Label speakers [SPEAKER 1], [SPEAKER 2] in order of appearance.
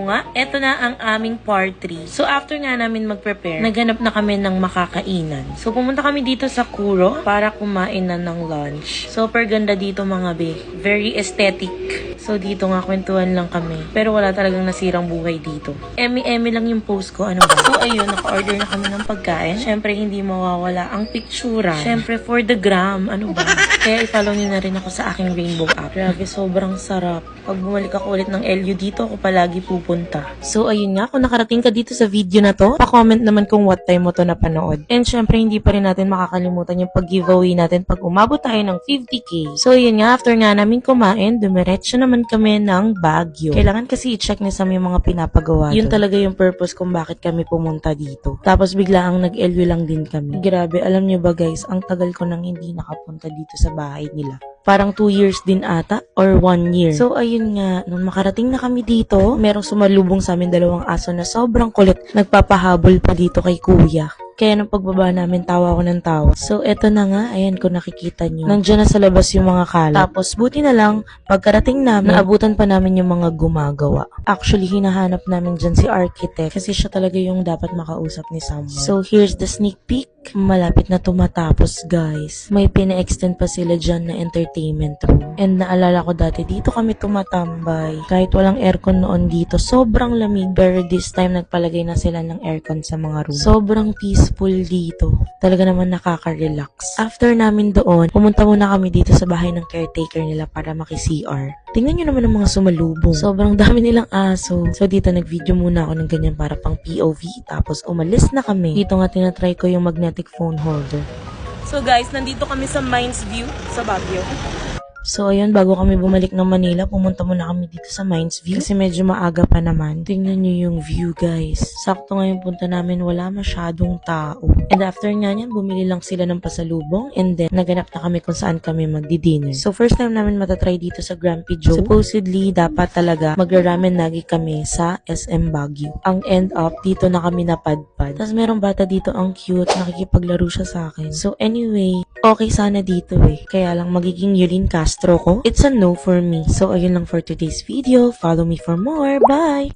[SPEAKER 1] nga, eto na ang aming part 3. So after nga namin mag-prepare, naghanap na kami ng makakainan. So pumunta kami dito sa Kuro para kumain na ng lunch. Super ganda dito mga be. Very aesthetic. So dito nga kwentuhan lang kami. Pero wala talagang nasirang buhay dito. Emi lang yung post ko. Ano ba? So ayun, naka-order na kami ng pagkain. Syempre hindi mawawala ang picturean. Syempre for the gram. Ano ba? Kaya i-follow niyo na rin ako sa aking Rainbow app. Grabe, sobrang sarap. Pag bumalik ako ulit ng LU dito, ako palagi pupunta. So ayun nga, kung nakarating ka dito sa video na to, pa-comment naman kung what time mo to napanood. And syempre hindi pa rin natin makakalimutan yung pag-giveaway natin pag umabot tayo ng 50k. So ayun nga, after nga namin kumain, dumiretso naman kami ng Baguio. Kailangan kasi i-check ni Sam yung mga pinapagawa. Yun talaga yung purpose kung bakit kami pumunta dito. Tapos bigla ang nag-LU lang din kami. Grabe, alam nyo ba guys, ang tagal ko nang hindi nakapunta dito sa bahay nila. Parang 2 years din ata or 1 year. So ayun nga, nung makarating na kami dito, merong sumalubong sa amin 2 aso na sobrang kulit. Nagpapahabol pa dito kay kuya. Kaya nung pagbaba namin, tawa ako ng tawa. So, eto na nga. Ayan, kung nakikita nyo. Nandiyan na sa labas yung mga kalat. Tapos, buti na lang, pagkarating namin, naabutan pa namin yung mga gumagawa. Actually, hinahanap namin dyan si architect. Kasi siya talaga yung dapat makausap ni Samuel. So, here's the sneak peek. Malapit na tumatapos, guys. May pina-extend pa sila dyan na entertainment room. And naalala ko dati, dito kami tumatambay. Kahit walang aircon noon dito, sobrang lamig. Pero this time, nagpalagay na sila ng aircon sa mga room. Sobrang peaceful dito. Talaga naman nakaka-relax. After namin doon, pumunta muna kami dito sa bahay ng caretaker nila para maki-CR. Tingnan nyo naman ang mga sumalubong. Sobrang dami nilang aso. So dito nag-video muna ako ng ganyan para pang POV. Tapos umalis na kami. Dito nga tinatry ko yung magnetic phone holder. So guys, nandito kami sa Mines View sa Baguio. So, ayun, bago kami bumalik ng Manila, pumunta muna kami dito sa Mines View. Kasi medyo maaga pa naman. Tingnan nyo yung view, guys. Sakto nga yung punta namin, wala masyadong tao. And after nga yan, bumili lang sila ng pasalubong. And then, naganap na kami kung saan kami magdi-dinner. So, first time namin matatry dito sa Grumpy Joe. Supposedly, dapat talaga magra-ramen nagi kami sa SM Baguio. Ang end up, dito na kami napadpad. Tapos, merong bata dito, ang cute. Nakikipaglaro siya sa akin. So, anyway, okay sana dito eh. Kaya lang, magiging Yulin Castro ko. It's a no for me. So, ayun lang for today's video. Follow me for more. Bye!